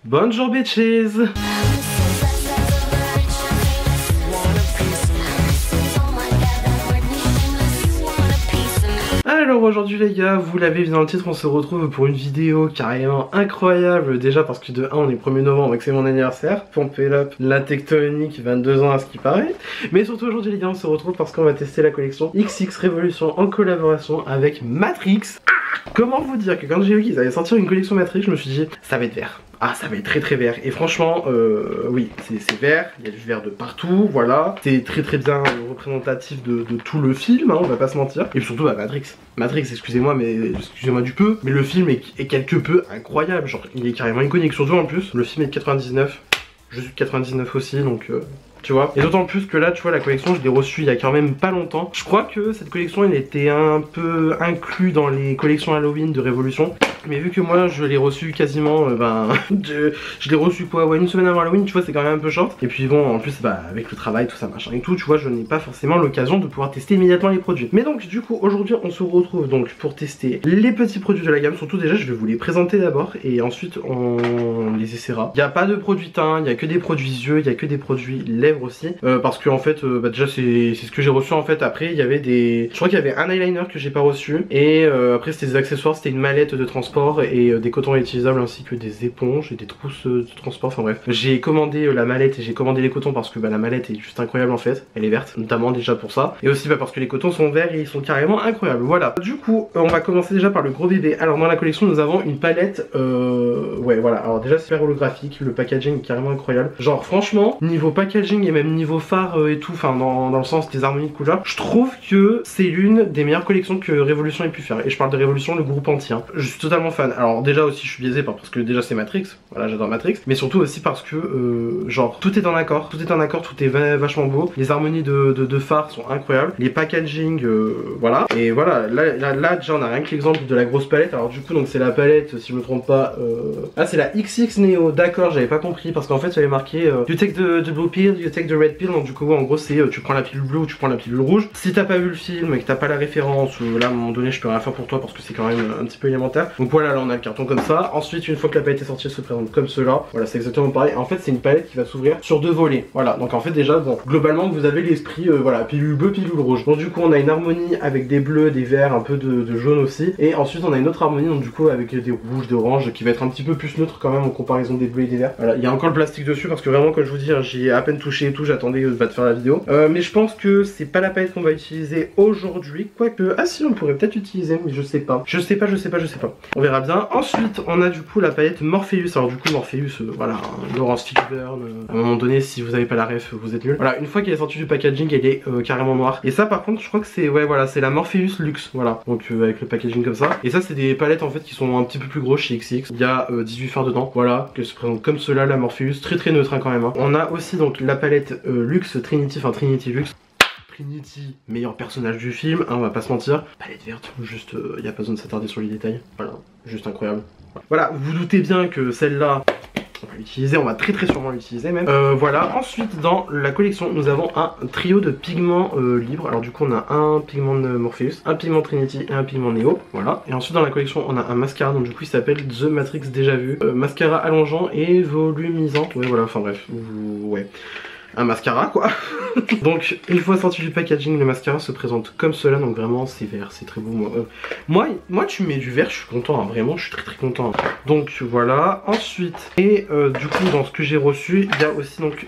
Bonjour bitches. Alors aujourd'hui les gars, vous l'avez vu dans le titre, on se retrouve pour une vidéo carrément incroyable. Déjà parce que de 1 on est 1er novembre et que c'est mon anniversaire. Pompez up la tectonique, 22 ans à ce qui paraît. Mais surtout aujourd'hui les gars, on se retrouve parce qu'on va tester la collection XX Révolution en collaboration avec Matrix. Comment vous dire que quand j'ai vu qu'ils allaient sortir une collection Matrix, je me suis dit ça va être vert. Ah, ça va être très vert. Et franchement, oui, c'est vert. Il y a du vert de partout, voilà. C'est très bien représentatif de tout le film, hein, on va pas se mentir. Et surtout, bah, Matrix, excusez-moi, mais excusez-moi du peu. Mais le film est quelque peu incroyable. Genre, il est carrément iconique. Surtout en plus, le film est de 99. Je suis de 99 aussi, donc... tu vois, et d'autant plus que là tu vois la collection je l'ai reçue il y a quand même pas longtemps. Je crois que cette collection elle était un peu inclue dans les collections Halloween de Révolution. Mais vu que moi je l'ai reçu quasiment, je l'ai reçu quoi, ouais, une semaine avant Halloween, tu vois, c'est quand même un peu short. Et puis bon, en plus, bah, avec le travail, tout ça, machin et tout, tu vois, je n'ai pas forcément l'occasion de pouvoir tester immédiatement les produits. Mais donc, du coup, aujourd'hui, on se retrouve donc pour tester les petits produits de la gamme. Surtout, déjà, je vais vous les présenter d'abord et ensuite, on les essaiera. Il n'y a pas de produits teints, il n'y a que des produits yeux, il n'y a que des produits lèvres aussi. Parce que, en fait, bah, déjà, c'est ce que j'ai reçu en fait. Après, il y avait des. Je crois qu'il y avait un eyeliner que j'ai pas reçu. Et après, c'était des accessoires, c'était une mallette de transport et des cotons réutilisables ainsi que des éponges et des trousses de transport, enfin bref. J'ai commandé la mallette et j'ai commandé les cotons parce que bah, la mallette est juste incroyable en fait, elle est verte notamment déjà pour ça, et aussi bah, parce que les cotons sont verts et ils sont carrément incroyables, voilà. Du coup on va commencer déjà par le gros bébé. Alors dans la collection nous avons une palette, ouais voilà, alors déjà super holographique, le packaging est carrément incroyable, genre franchement niveau packaging et même niveau phare et tout, enfin dans le sens des harmonies de couleurs, je trouve que c'est l'une des meilleures collections que Révolution ait pu faire, et je parle de Révolution, le groupe entier, hein. Je suis totalement fan. Alors déjà aussi je suis biaisé parce que déjà c'est Matrix, voilà j'adore Matrix, mais surtout aussi parce que genre tout est en accord, tout est vachement beau, les harmonies de phare sont incroyables, les packaging voilà, et voilà là déjà on a rien que l'exemple de la grosse palette. Alors du coup donc c'est la palette si je me trompe pas, ah c'est la XX Neo, d'accord, j'avais pas compris parce qu'en fait il y avait marqué you take the blue pill, you take the red pill, donc du coup en gros c'est tu prends la pilule bleue ou tu prends la pilule rouge. Si t'as pas vu le film et que t'as pas la référence, là à un moment donné je peux rien faire pour toi parce que c'est quand même un petit peu élémentaire. Donc voilà, là on a le carton comme ça. Ensuite une fois que la palette est sortie elle se présente comme cela. Voilà, c'est exactement pareil. En fait c'est une palette qui va s'ouvrir sur 2 volets. Voilà, donc en fait déjà bon, globalement vous avez l'esprit voilà, pilule bleue, pilule rouge. Donc du coup on a une harmonie avec des bleus, des verts, un peu de jaune aussi. Et ensuite on a une autre harmonie donc du coup avec des rouges, des oranges qui va être un petit peu plus neutre quand même en comparaison des bleus et des verts. Voilà, il y a encore le plastique dessus parce que vraiment comme je vous dis j'y ai à peine touché et tout, j'attendais de faire la vidéo. Mais je pense que c'est pas la palette qu'on va utiliser aujourd'hui. Quoique, ah si on pourrait peut-être utiliser, mais je sais pas. Je sais pas. On verra bien. Ensuite, on a du coup la palette Morpheus. Alors du coup, Morpheus, voilà, Laurence Fishburne. À un moment donné, si vous avez pas la ref, vous êtes nul. Voilà, une fois qu'elle est sortie du packaging, elle est carrément noire. Et ça, par contre, je crois que c'est, ouais, voilà, c'est la Morpheus Luxe. Voilà, donc avec le packaging comme ça. Et ça, c'est des palettes en fait qui sont un petit peu plus grosses chez XX. Il y a 18 fards dedans. Voilà, qu'elle se présente comme cela, la Morpheus. Très neutre hein, quand même. Hein. On a aussi donc la palette Luxe Trinity, enfin Trinity Luxe. Trinity, meilleur personnage du film, hein, on va pas se mentir. Palette verte, juste, y a pas besoin de s'attarder sur les détails. Voilà, juste incroyable. Voilà, vous vous doutez bien que celle-là, on va l'utiliser, on va très sûrement l'utiliser même. Voilà, ensuite dans la collection, nous avons un trio de pigments libres. Alors du coup, on a un pigment de Morpheus, un pigment Trinity et un pigment Neo. Voilà, et ensuite dans la collection, on a un mascara, donc du coup il s'appelle The Matrix Déjà Vu. Mascara allongeant et volumisant. Ouais, voilà, enfin bref, ouais. Un mascara quoi. Donc une fois sorti du packaging, le mascara se présente comme cela, donc vraiment c'est vert, c'est très beau. Moi tu mets du vert, je suis content, hein, vraiment je suis très content. Donc voilà, ensuite, et du coup dans ce que j'ai reçu, il y a aussi donc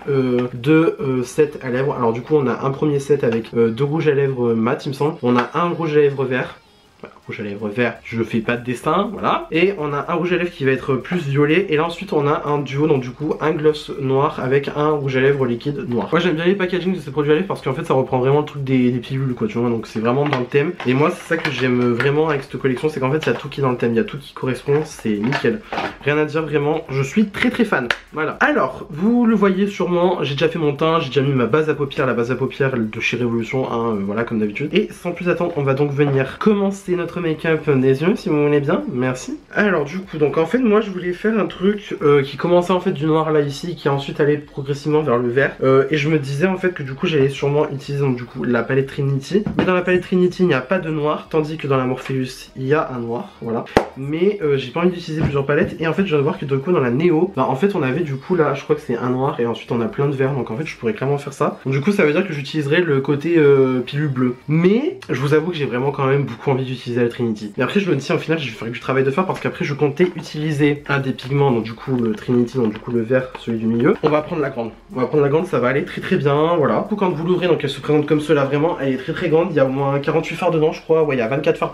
2 sets à lèvres. Alors du coup on a un premier set avec 2 rouges à lèvres mat il me semble, on a un rouge à lèvres vert. Voilà, rouge à lèvres vert, je fais pas de dessin, voilà. Et on a un rouge à lèvres qui va être plus violet. Et là ensuite on a un duo, donc du coup un gloss noir avec un rouge à lèvres liquide noir. Moi j'aime bien les packaging de ces produits à lèvres parce qu'en fait ça reprend vraiment le truc des pilules quoi, tu vois. Donc c'est vraiment dans le thème. Et moi c'est ça que j'aime vraiment avec cette collection, c'est qu'en fait il y a tout qui est dans le thème, il y a tout qui correspond, c'est nickel. Rien à dire vraiment, je suis très fan. Voilà. Alors vous le voyez sûrement, j'ai déjà fait mon teint, j'ai déjà mis ma base à paupières, la base à paupières de chez Révolution, hein, voilà comme d'habitude. Et sans plus attendre, on va donc venir commencer notre votre make-up des yeux si vous voulez bien, merci. Alors du coup, donc en fait moi je voulais faire un truc qui commençait en fait du noir là ici, qui ensuite allait progressivement vers le vert. Et je me disais en fait que du coup j'allais sûrement utiliser donc du coup la palette Trinity. Mais dans la palette Trinity il n'y a pas de noir, tandis que dans la Morpheus il y a un noir, voilà. Mais j'ai pas envie d'utiliser plusieurs palettes. Et en fait je viens de voir que du coup dans la Neo, bah en fait on avait du coup là je crois que c'est un noir et ensuite on a plein de verts. Donc en fait je pourrais clairement faire ça. Donc du coup ça veut dire que j'utiliserai le côté pilule bleue. Mais je vous avoue que j'ai vraiment quand même beaucoup envie d'utiliser la Trinity. Mais après je me dis au final je vais faire du travail de faire parce qu'après je comptais utiliser un des pigments, donc du coup le Trinity, donc du coup le vert, celui du milieu. On va prendre la grande. On va prendre la grande, ça va aller très bien, voilà. Du coup quand vous l'ouvrez, donc elle se présente comme cela vraiment, elle est très grande, il y a au moins 48 fards dedans je crois, ouais il y a 24 fards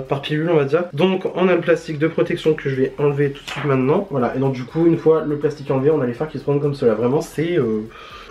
par pilule on va dire. Donc on a le plastique de protection que je vais enlever tout de suite maintenant, voilà. Et donc du coup une fois le plastique enlevé, on a les fards qui se présentent comme cela, vraiment c'est...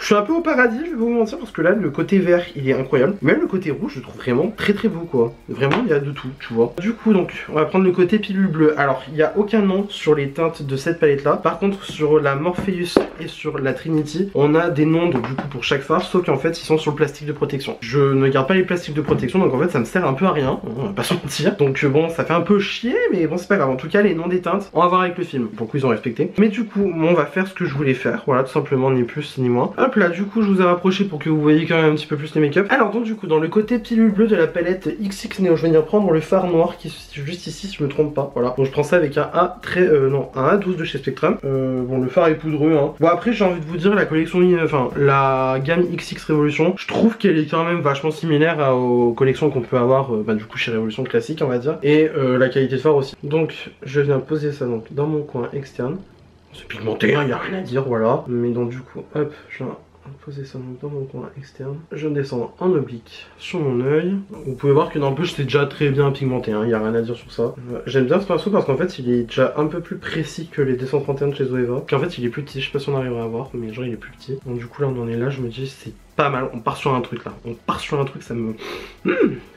Je suis un peu au paradis, je vais vous mentir, parce que là, le côté vert, il est incroyable. Même le côté rouge, je trouve vraiment très beau, quoi. Vraiment, il y a de tout, tu vois. Du coup, donc, on va prendre le côté pilule bleue. Alors, il n'y a aucun nom sur les teintes de cette palette-là. Par contre, sur la Morpheus et sur la Trinity, on a des noms, donc, du coup, pour chaque phare, sauf qu'en fait, ils sont sur le plastique de protection. Je ne garde pas les plastiques de protection, donc en fait, ça me sert un peu à rien, on va pas se mentir. Donc, bon, ça fait un peu chier, mais bon, c'est pas grave. En tout cas, les noms des teintes, on va voir avec le film. Pour le coup, ils ont respecté. Mais du coup, on va faire ce que je voulais faire. Voilà, tout simplement, ni plus ni moins. Hop là, du coup, je vous ai rapproché pour que vous voyez quand même un petit peu plus les make-up. Alors donc du coup dans le côté pilule bleue de la palette XX Neo, je vais venir prendre le fard noir qui est juste ici si je me trompe pas. Voilà. Donc je prends ça avec un A un A12 de chez Spectrum. Bon le fard est poudreux hein. Bon après j'ai envie de vous dire la collection, enfin la gamme XX Révolution, je trouve qu'elle est quand même vachement similaire aux collections qu'on peut avoir du coup chez Révolution classique on va dire. Et la qualité de fard aussi. Donc je viens poser ça donc dans mon coin externe. C'est pigmenté, hein, y a rien à dire, voilà. Mais donc du coup, hop, je viens poser ça donc dans mon coin externe. Je descends en oblique sur mon œil. Vous pouvez voir que dans le peu c'est déjà très bien pigmenté, hein, y a rien à dire sur ça. J'aime bien ce pinceau parce qu'en fait il est déjà un peu plus précis que les 231 de chez Zoeva. Puis en fait il est plus petit, je sais pas si on arrivera à voir, mais genre il est plus petit. Donc du coup là on en est là, je me dis c'est pas mal, on part sur un truc là, on part sur un truc, ça me...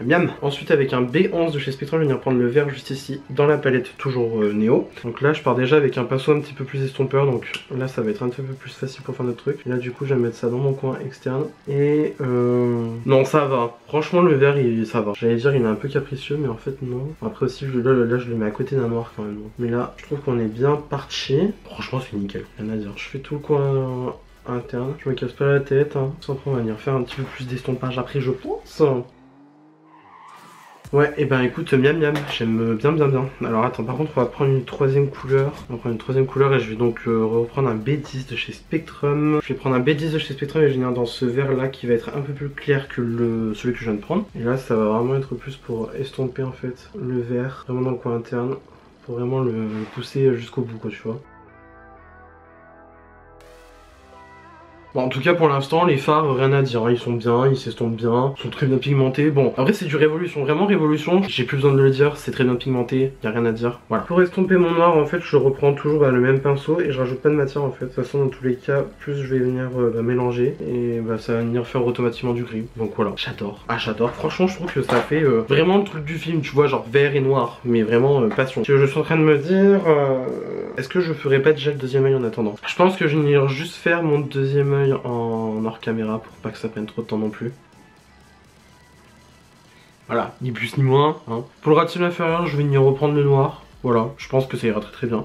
miam. Ensuite avec un B11 de chez Spectrum, je vais venir prendre le vert juste ici, dans la palette toujours Neo. Donc là je pars déjà avec un pinceau un petit peu plus estompeur, donc là ça va être un petit peu plus facile pour faire notre truc. Et là du coup je vais mettre ça dans mon coin externe, et non ça va, franchement le vert ça va. J'allais dire il est un peu capricieux, mais en fait non. Après aussi là je le mets à côté d'un noir quand même. Mais là je trouve qu'on est bien parti, franchement c'est nickel, rien à dire. Je fais tout le coin... interne, je me casse pas la tête, hein. Sans on va venir faire un petit peu plus d'estompage après je pense. Ouais, et ben écoute, miam miam, j'aime bien. Alors attends, par contre on va prendre une troisième couleur. On va prendre une troisième couleur et je vais donc reprendre un B10 de chez Spectrum. Je vais prendre un B10 de chez Spectrum et je vais venir dans ce vert là qui va être un peu plus clair que celui que je viens de prendre. Et là ça va vraiment être plus pour estomper en fait le vert, vraiment dans le coin interne, pour vraiment le pousser jusqu'au bout quoi, tu vois. Bon, en tout cas pour l'instant les fards rien à dire, hein. Ils sont bien, ils s'estompent bien, ils sont très bien pigmentés. Bon après c'est du Révolution, vraiment Révolution, j'ai plus besoin de le dire, c'est très bien pigmenté, y a rien à dire. Voilà. Pour estomper mon noir en fait je reprends toujours le même pinceau et je rajoute pas de matière en fait. De toute façon dans tous les cas plus je vais venir mélanger et ça va venir faire automatiquement du gris. Donc voilà, j'adore. Ah j'adore, franchement je trouve que ça fait vraiment le truc du film, tu vois, genre vert et noir, mais vraiment passion. Je suis en train de me dire, est-ce que je ferais pas déjà le deuxième œil en attendant? Je pense que je vais venir juste faire mon deuxième œil en hors caméra pour pas que ça prenne trop de temps non plus. Voilà, ni plus ni moins, hein. Pour le ras de cils inférieur, je vais venir reprendre le noir. Voilà, je pense que ça ira très bien.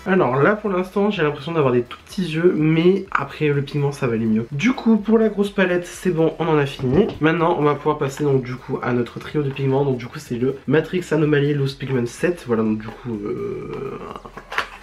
Alors là pour l'instant j'ai l'impression d'avoir des tout petits yeux, mais après le pigment ça va aller mieux. Du coup pour la grosse palette c'est bon, on en a fini. Maintenant on va pouvoir passer donc du coup à notre trio de pigments. Donc du coup c'est le Matrix Anomaly Loose Pigment Set. Voilà donc du coup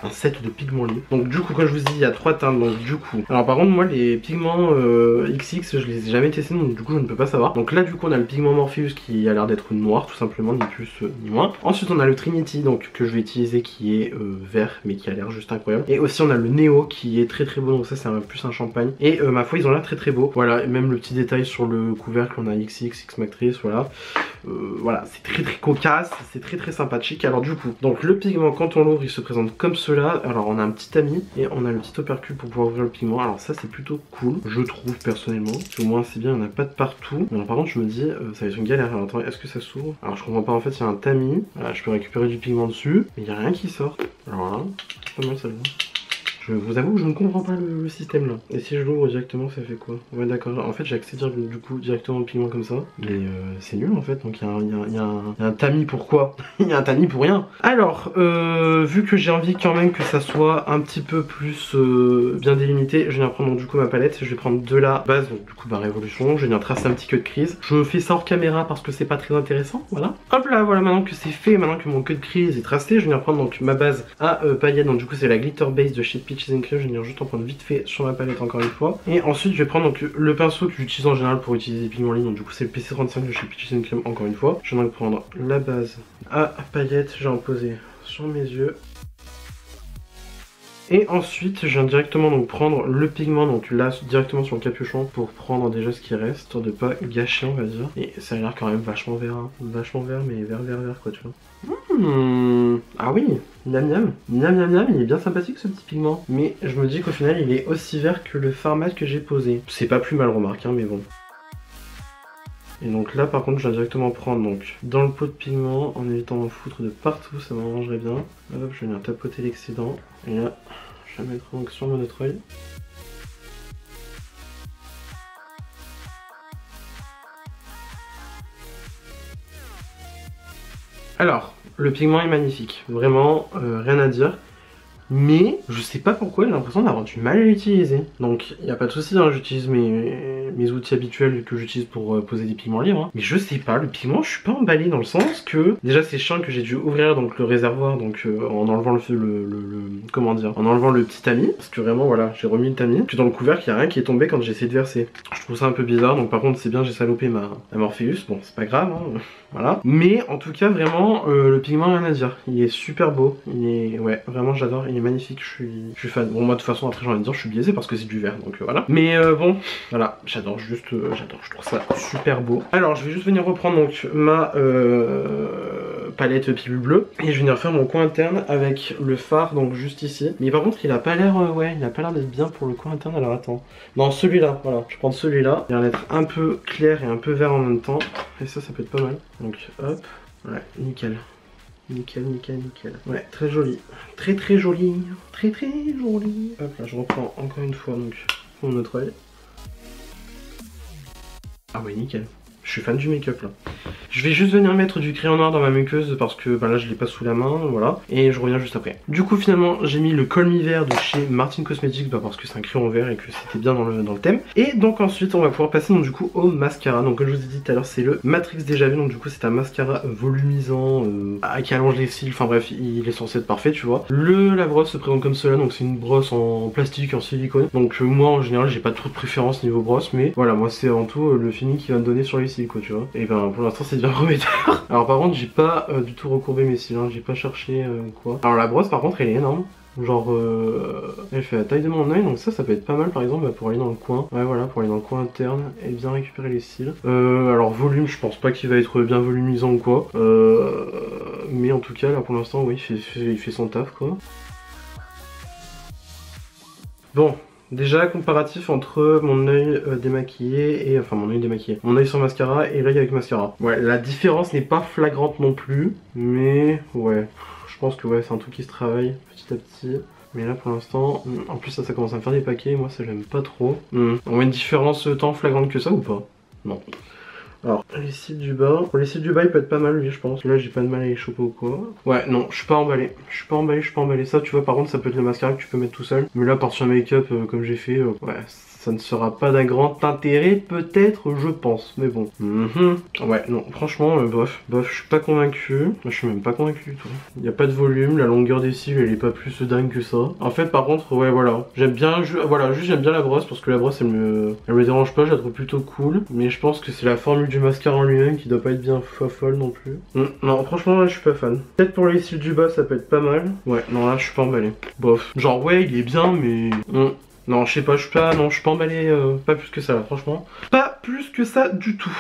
un set de pigments libres. Donc du coup comme je vous dis il y a 3 teintes donc du coup. Alors par contre moi les pigments XX je les ai jamais testés donc du coup je ne peux pas savoir. Donc là du coup on a le pigment Morpheus qui a l'air d'être noir tout simplement, ni plus ni moins. Ensuite on a le Trinity donc que je vais utiliser qui est vert mais qui a l'air juste incroyable. Et aussi on a le Neo qui est très beau, donc ça c'est plus un champagne. Et ma foi ils ont l'air très beaux. Voilà, et même le petit détail sur le couvercle on a XX, X Matrice, voilà. Voilà, c'est très cocasse, c'est très sympathique. Alors du coup, donc le pigment quand on l'ouvre il se présente comme cela. là, alors on a un petit tamis et on a le petit opercule pour pouvoir ouvrir le pigment. Alors ça c'est plutôt cool, je trouve personnellement. Au moins c'est bien, on n'a pas de partout. Mais alors par contre je me dis, ça va être une galère. Alors attends, est-ce que ça s'ouvre? Alors je comprends pas, en fait il y a un tamis. Voilà, je peux récupérer du pigment dessus, mais il n'y a rien qui sort. Alors là, pas mal celle-là. Je vous avoue que je ne comprends pas le système là. Et si je l'ouvre directement, ça fait quoi? Ouais d'accord, en fait j'ai accès du coup directement au pigment comme ça. Mais c'est nul en fait, donc il y a un tamis pour quoi? Il y a un tamis pour rien. Alors, vu que j'ai envie quand même que ça soit un petit peu plus bien délimité, je viens prendre donc, du coup ma palette. Je vais prendre de la base, donc du coup ma révolution. Je viens tracer un petit queue de crise. Je fais ça hors caméra parce que c'est pas très intéressant, voilà. Hop là, voilà, maintenant que c'est fait, maintenant que mon queue de crise est tracé, je viens prendre donc ma base à paillettes. Donc du coup c'est la Glitter Base de chez Peaches & Cream. Je viens juste en prendre vite fait sur ma palette encore une fois. Et ensuite je vais prendre donc le pinceau que j'utilise en général pour utiliser des pigments en ligne. Donc du coup c'est le PC35 de chez Peaches & Cream encore une fois. Je viens de prendre la base à paillettes, j'ai en posé sur mes yeux. Et ensuite je viens directement donc prendre le pigment donc là directement sur le capuchon pour prendre déjà ce qui reste, histoire de pas gâcher on va dire. Et ça a l'air quand même vachement vert, hein. Vachement vert mais vert quoi tu vois. Ah oui, miam miam, miam miam miam, il est bien sympathique ce petit pigment. Mais je me dis qu'au final il est aussi vert que le fard mat que j'ai posé. C'est pas plus mal remarque hein, mais bon. Et donc là par contre je viens directement prendre donc dans le pot de pigment en évitant d'en foutre de partout, ça m'arrangerait bien. Hop, je vais venir tapoter l'excédent. Et là je vais mettre donc sur mon autre œil. Alors, le pigment est magnifique, vraiment rien à dire. Mais je sais pas pourquoi j'ai l'impression d'avoir du mal à l'utiliser. Donc il n'y a pas de souci, hein, j'utilise mes outils habituels que j'utilise pour poser des pigments libres. Hein. Mais je sais pas, le pigment je suis pas emballé dans le sens que déjà c'est chiant que j'ai dû ouvrir donc le réservoir donc en enlevant comment dire, en enlevant le petit tamis. Parce que vraiment voilà, j'ai remis le tamis. Puis dans le couvercle il n'y a rien qui est tombé quand j'ai essayé de verser. Je trouve ça un peu bizarre, donc par contre c'est bien j'ai salopé ma Morpheus. Bon c'est pas grave, hein, voilà. Mais en tout cas vraiment le pigment rien à dire. Il est super beau, il est, ouais vraiment j'adore. Il est magnifique, je suis fan. Bon moi de toute façon après j'ai envie de dire je suis biaisé parce que c'est du vert donc voilà. Mais bon voilà, j'adore juste, j'adore, je trouve ça super beau. Alors je vais juste venir reprendre donc ma palette pilule bleue et je vais venir faire mon coin interne avec le fard donc juste ici. Mais par contre il a pas l'air, ouais il a pas l'air d'être bien pour le coin interne. Alors attends, non celui-là, voilà, je prends celui-là. Il va être un peu clair et un peu vert en même temps et ça peut être pas mal. Donc hop, ouais nickel. Nickel, nickel, nickel. Ouais, très joli. Très très joli. Très très joli. Hop là, je reprends encore une fois donc mon autre œil. Ah ouais, nickel. Je suis fan du make-up là. Je vais juste venir mettre du crayon noir dans ma muqueuse parce que bah, là je l'ai pas sous la main, voilà. Et je reviens juste après. Du coup finalement j'ai mis le Call Me Vert de chez Martin Cosmetics bah, parce que c'est un crayon vert et que c'était bien dans le thème. Et donc ensuite on va pouvoir passer donc, du coup au mascara. Donc comme je vous ai dit tout à l'heure c'est le Matrix Déjà Vu. Donc du coup c'est un mascara volumisant qui allonge les cils. Enfin bref il est censé être parfait tu vois. La brosse se présente comme cela. Donc c'est une brosse en plastique, en silicone. Donc moi en général j'ai pas trop de préférence niveau brosse. Mais voilà moi c'est avant tout le feeling qui va me donner sur les cils quoi tu vois. Et ben pour l'instant c'est bien remetteur. Alors par contre j'ai pas du tout recourbé mes cils, hein. J'ai pas cherché quoi. Alors la brosse par contre elle est énorme. Genre elle fait la taille de mon œil, donc ça peut être pas mal par exemple pour aller dans le coin. Ouais voilà, pour aller dans le coin interne et bien récupérer les cils. Alors volume je pense pas qu'il va être bien volumisant ou quoi. Mais en tout cas là pour l'instant oui il fait son taf quoi. Bon. Déjà comparatif entre mon œil démaquillé et enfin mon œil démaquillé, mon œil sans mascara et l'œil avec mascara. Ouais la différence n'est pas flagrante non plus, mais ouais je pense que ouais c'est un truc qui se travaille petit à petit. Mais là pour l'instant, en plus ça commence à me faire des paquets, moi ça j'aime pas trop. On voit une différence tant flagrante que ça ou pas? Non. Alors, les cils du bas. Pour les cils du bas, il peut être pas mal, lui, je pense. Là, j'ai pas de mal à les choper ou quoi. Ouais, non, je suis pas emballé. Je suis pas emballé. Ça, tu vois, par contre, ça peut être le mascara que tu peux mettre tout seul. Mais là, partir un make-up comme j'ai fait, ouais, ça ne sera pas d'un grand intérêt, peut-être, je pense. Mais bon. Ouais, non, franchement, bof, je suis pas convaincu. Je suis même pas convaincu du tout. Il n'y a pas de volume, la longueur des cils, elle est pas plus dingue que ça. En fait, par contre, ouais, voilà. J'aime bien, voilà, juste j'aime bien la brosse parce que la brosse, elle me dérange pas, je la trouve plutôt cool. Mais je pense que c'est la formule du mascara en lui-même qui doit pas être bien folle non plus. Non, franchement, là, je suis pas fan. Peut-être pour les cils du bas, ça peut être pas mal. Ouais, non, là, je suis pas emballé. Bof. Genre, ouais, il est bien, mais... Non, je sais pas, non, je suis pas emballé, pas plus que ça, là, franchement. Pas plus que ça du tout.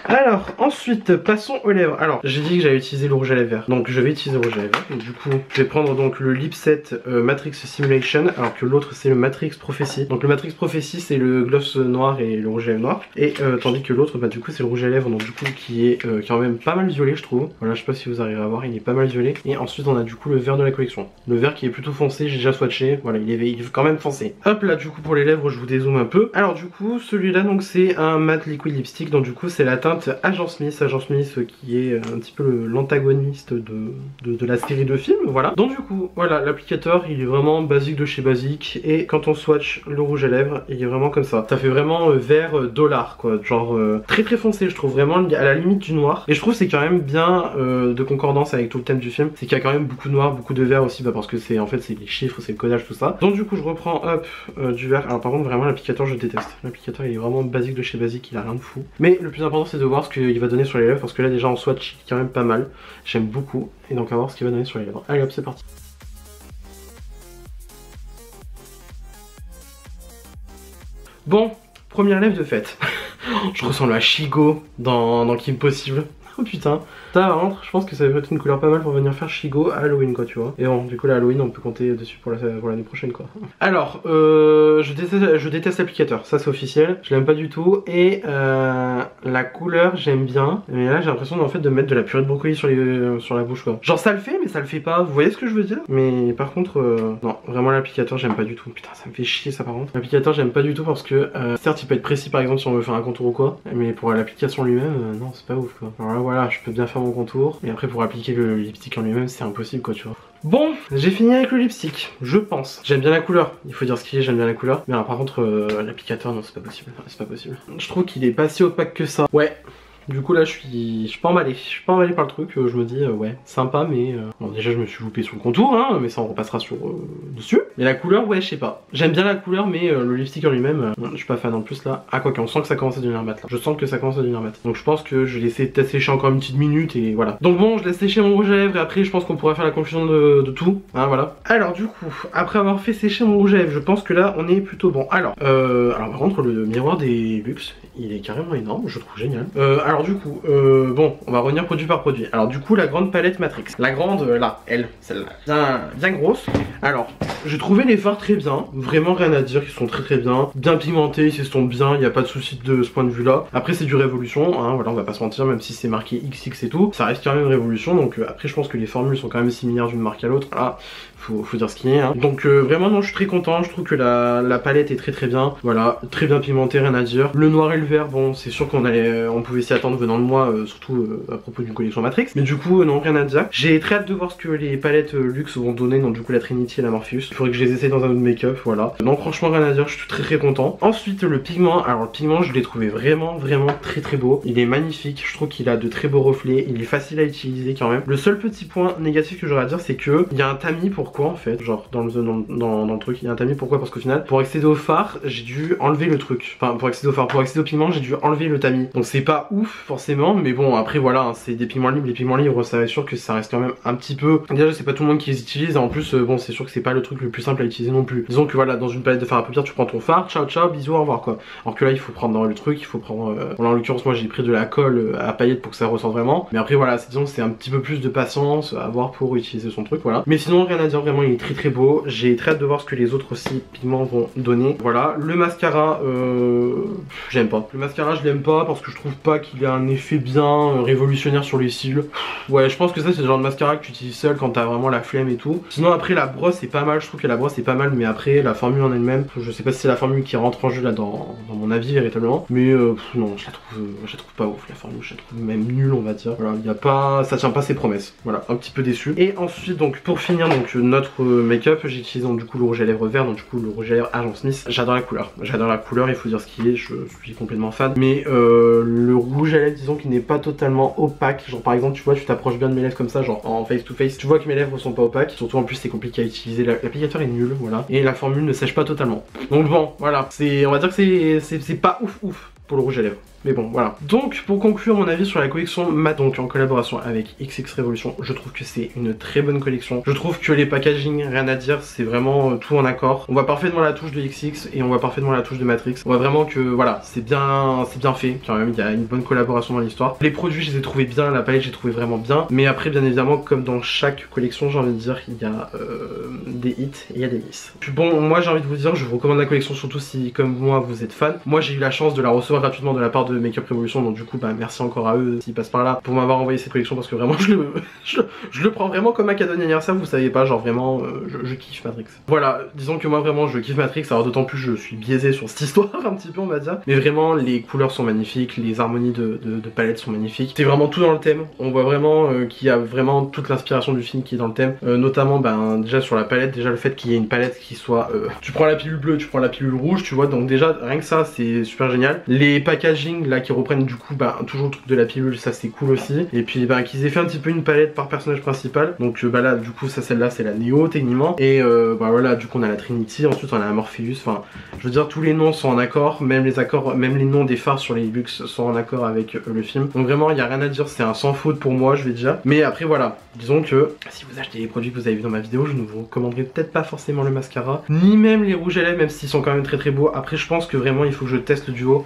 Alors ensuite passons aux lèvres. Alors j'ai dit que j'allais utiliser le rouge à lèvres vert, donc je vais utiliser le rouge à lèvres. Donc, du coup je vais prendre donc le Lipset Matrix Simulation, alors que l'autre c'est le Matrix Prophecy. Donc le Matrix Prophecy c'est le gloss noir et le rouge à lèvres noir, et tandis que l'autre bah du coup c'est le rouge à lèvres, donc du coup qui est quand même pas mal violet je trouve. Voilà, je sais pas si vous arrivez à voir, il est pas mal violet. Et ensuite on a du coup le vert de la collection, le vert qui est plutôt foncé, j'ai déjà swatché, voilà il est quand même foncé. Hop là, du coup pour les lèvres je vous dézoome un peu. Alors du coup celui-là donc c'est un matte liquid lipstick, donc du coup c'est la teinte Agent Smith qui est un petit peu l'antagoniste de la série de films, voilà. Donc du coup voilà, l'applicateur il est vraiment basique de chez basique, et quand on swatch le rouge à lèvres il est vraiment comme ça, ça fait vraiment vert dollar quoi, genre très très foncé, je trouve vraiment à la limite du noir. Et je trouve c'est quand même bien de concordance avec tout le thème du film, c'est qu'il y a quand même beaucoup de noir, beaucoup de vert aussi, bah parce que c'est en fait c'est les chiffres, c'est le codage, tout ça. Donc du coup je reprends hop du vert. Alors par contre vraiment l'applicateur je déteste, l'applicateur il est vraiment basique de chez basique, il a rien de fou. Mais le plus important c'est de voir ce qu'il va donner sur les lèvres, parce que là déjà en swatch il est quand même pas mal, j'aime beaucoup, et donc à voir ce qu'il va donner sur les lèvres. Allez hop c'est parti. Bon, première lèvre de fête. Je ressemble à Shigo dans Kim Possible. Oh putain. Ça par contre, je pense que ça va être une couleur pas mal pour venir faire Shigo à Halloween quoi, tu vois. Et bon, du coup la Halloween on peut compter dessus pour l'année prochaine quoi. Alors, je déteste l'applicateur, ça c'est officiel, je l'aime pas du tout. Et la couleur j'aime bien, mais là j'ai l'impression en fait de mettre de la purée de brocoli sur la bouche quoi. Genre ça le fait mais ça le fait pas, vous voyez ce que je veux dire? Mais par contre, non, vraiment l'applicateur j'aime pas du tout. Putain ça me fait chier ça par contre. L'applicateur j'aime pas du tout parce que certes il peut être précis par exemple si on veut faire un contour ou quoi, mais pour l'application lui-même, non c'est pas ouf quoi. Alors là voilà, je peux bien faire mon contour, mais après pour appliquer le lipstick en lui-même c'est impossible quoi, tu vois. Bon, j'ai fini avec le lipstick, je pense. J'aime bien la couleur, il faut dire ce qu'il est, j'aime bien la couleur. Mais alors par contre, l'applicateur, non c'est pas possible, c'est pas possible. Je trouve qu'il est pas si opaque que ça. Ouais. Du coup là je suis pas emballé, par le truc, je me dis ouais sympa, mais bon déjà je me suis loupé sur le contour hein, mais ça on repassera sur dessus. Mais la couleur ouais je sais pas, j'aime bien la couleur mais le lipstick en lui-même je suis pas fan. En plus là, ah quoi qu'on sent que ça commence à devenir mat là, je sens que ça commence à devenir mat, donc je pense que je vais laisser peut-être sécher encore une petite minute et voilà. Donc bon je laisse sécher mon rouge à lèvres et après je pense qu'on pourra faire la confusion de tout hein, voilà. Alors du coup après avoir fait sécher mon rouge à lèvres je pense que là on est plutôt bon. Alors par contre le miroir des luxe il est carrément énorme, je trouve génial. Alors du coup, bon, on va revenir produit par produit. Alors du coup, la grande palette Matrix. La grande, là, elle, celle-là, bien grosse. Alors, j'ai trouvé les fards très bien, vraiment rien à dire, ils sont très bien pigmentés, ils s'estompent bien, il n'y a pas de souci de ce point de vue-là. Après, c'est du Révolution, hein, voilà, on va pas se mentir, même si c'est marqué XX et tout, ça reste quand même Révolution, donc après, je pense que les formules sont quand même similaires d'une marque à l'autre. Voilà. Faut dire ce qu'il est hein. Donc vraiment non je suis très content, je trouve que la palette est très bien, voilà, très bien pigmentée, rien à dire. Le noir et le vert, bon c'est sûr on pouvait s'y attendre venant de moi, surtout à propos d'une collection Matrix, mais du coup non rien à dire. J'ai très hâte de voir ce que les palettes luxe vont donner, donc du coup la Trinity et la Morpheus, il faudrait que je les essaye dans un autre make-up, voilà. Non franchement rien à dire, je suis très content. Ensuite le pigment, alors le pigment je l'ai trouvé vraiment très beau, il est magnifique, je trouve qu'il a de très beaux reflets, il est facile à utiliser quand même. Le seul petit point négatif que j'aurais à dire c'est que il y a un tamis pour en fait, genre dans le truc il y a un tamis, pourquoi? Parce qu'au final pour accéder au fard j'ai dû enlever le truc, enfin pour accéder au fard, pour accéder au pigment j'ai dû enlever le tamis, donc c'est pas ouf forcément, mais bon après voilà hein, c'est des pigments libres, les pigments libres ça va être sûr que ça reste quand même un petit peu, déjà c'est pas tout le monde qui les utilise, et en plus bon c'est sûr que c'est pas le truc le plus simple à utiliser non plus. Disons que voilà dans une palette de fard à paupières tu prends ton fard, ciao bisous au revoir quoi, alors que là il faut prendre dans le truc, il faut prendre bon, là, en l'occurrence moi j'ai pris de la colle à paillettes pour que ça ressorte vraiment, mais après voilà disons c'est un petit peu plus de patience à avoir pour utiliser son truc, voilà. Mais sinon rien à dire, vraiment il est très beau, j'ai très hâte de voir ce que les autres aussi pigments vont donner. Voilà, le mascara j'aime pas. Le mascara je l'aime pas parce que je trouve pas qu'il a un effet bien révolutionnaire sur les cils. Ouais je pense que ça c'est le genre de mascara que tu utilises seul quand t'as vraiment la flemme et tout. Sinon après la brosse est pas mal, je trouve que la brosse est pas mal, mais après la formule en elle-même, je sais pas si c'est la formule qui rentre en jeu là dans mon avis véritablement, mais non je la trouve pas ouf la formule, je la trouve même nulle on va dire. Voilà, y a pas, ça tient pas ses promesses. Voilà, un petit peu déçu. Et ensuite donc pour finir donc notre make-up, j'ai utilisé donc du coup le rouge à lèvres vert, donc du coup le rouge à lèvres Agent Smith. J'adore la couleur, il faut dire ce qu'il est, je suis complètement fan. Mais le rouge à lèvres disons qu'il n'est pas totalement opaque, genre par exemple tu vois tu t'approches bien de mes lèvres comme ça, genre en face to face, tu vois que mes lèvres sont pas opaques, surtout en plus c'est compliqué à utiliser, l'applicateur est nul, voilà, et la formule ne sèche pas totalement. Donc bon voilà, on va dire que c'est pas ouf. pour le rouge à lèvres. Mais bon, voilà. Donc, pour conclure mon avis sur la collection Matte, donc en collaboration avec XX Revolution, je trouve que c'est une très bonne collection. Je trouve que les packaging, rien à dire, c'est vraiment tout en accord. On voit parfaitement la touche de XX et on voit parfaitement la touche de Matrix. On voit vraiment que, voilà, c'est bien fait, quand même, il y a une bonne collaboration dans l'histoire. Les produits, je les ai trouvés bien, la palette, j'ai trouvé vraiment bien. Mais après, bien évidemment, comme dans chaque collection, j'ai envie de dire, il y a des hits et il y a des misses. Puis bon, moi, j'ai envie de vous dire, je vous recommande la collection, surtout si, comme moi, vous êtes fan. Moi, j'ai eu la chance de la recevoir gratuitement de la part de Makeup Revolution, donc du coup bah merci encore à eux s'ils passent par là pour m'avoir envoyé cette collection, parce que vraiment je le prends vraiment comme un cadeau d'anniversaire, vous savez pas, genre vraiment je kiffe Matrix. Voilà, disons que moi vraiment je kiffe Matrix, alors d'autant plus je suis biaisé sur cette histoire un petit peu on va dire, mais vraiment les couleurs sont magnifiques, les harmonies de palettes sont magnifiques, c'est vraiment tout dans le thème, on voit vraiment qu'il y a vraiment toute l'inspiration du film qui est dans le thème, notamment ben déjà sur la palette, déjà le fait qu'il y ait une palette qui soit tu prends la pilule bleue, tu prends la pilule rouge, tu vois, donc déjà rien que ça c'est super génial. Les packaging là qui reprennent du coup bah toujours le truc de la pilule, ça c'est cool aussi, et puis bah qu'ils aient fait un petit peu une palette par personnage principal, donc bah là du coup ça celle-là c'est la Neo techniquement, et bah voilà du coup on a la Trinity, ensuite on a la Morpheus, enfin je veux dire tous les noms sont en accord, même les noms des phares sur les Lux sont en accord avec le film, donc vraiment il n'y a rien à dire, c'est un sans faute pour moi je vais dire, mais après voilà, disons que si vous achetez les produits que vous avez vu dans ma vidéo, je ne vous recommanderai peut-être pas forcément le mascara, ni même les rouges à lèvres, même s'ils sont quand même très beaux. Après je pense que vraiment il faut que je teste le duo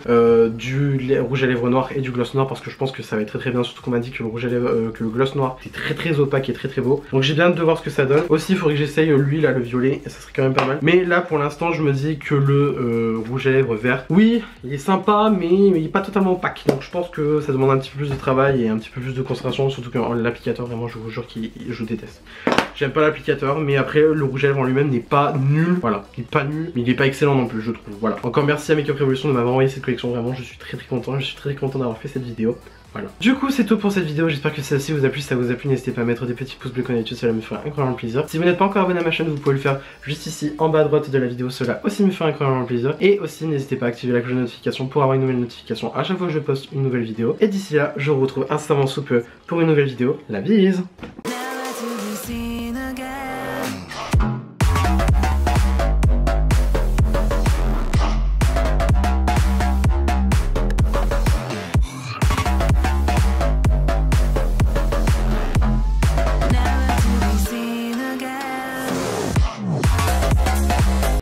du rouge à lèvres noir et du gloss noir, parce que je pense que ça va être très bien, surtout qu'on m'a dit que le rouge à lèvres, que le gloss noir c'est très opaque et très beau, donc j'ai bien hâte de voir ce que ça donne. Aussi il faudrait que j'essaye lui là, le violet, et ça serait quand même pas mal, mais là pour l'instant je me dis que le rouge à lèvres vert, oui il est sympa mais il est pas totalement opaque, donc je pense que ça demande un petit peu plus de travail et un petit peu plus de concentration, surtout que l'applicateur vraiment je vous jure que je déteste. J'aime pas l'applicateur, mais après le rouge à lèvres en lui-même n'est pas nul, voilà, il est pas nul, mais il est pas excellent non plus je trouve, voilà. Encore merci à Makeup Revolution de m'avoir envoyé cette collection, vraiment je suis très content, je suis très content d'avoir fait cette vidéo. Voilà. Du coup c'est tout pour cette vidéo, j'espère que celle-ci vous a plu, si ça vous a plu n'hésitez pas à mettre des petits pouces bleus comme d'habitude, cela me ferait incroyablement plaisir. Si vous n'êtes pas encore abonné à ma chaîne vous pouvez le faire juste ici en bas à droite de la vidéo, cela aussi me ferait incroyablement plaisir. Et aussi n'hésitez pas à activer la cloche de notification pour avoir une nouvelle notification à chaque fois que je poste une nouvelle vidéo. Et d'ici là je vous retrouve incessamment sous peu pour une nouvelle vidéo, la bise.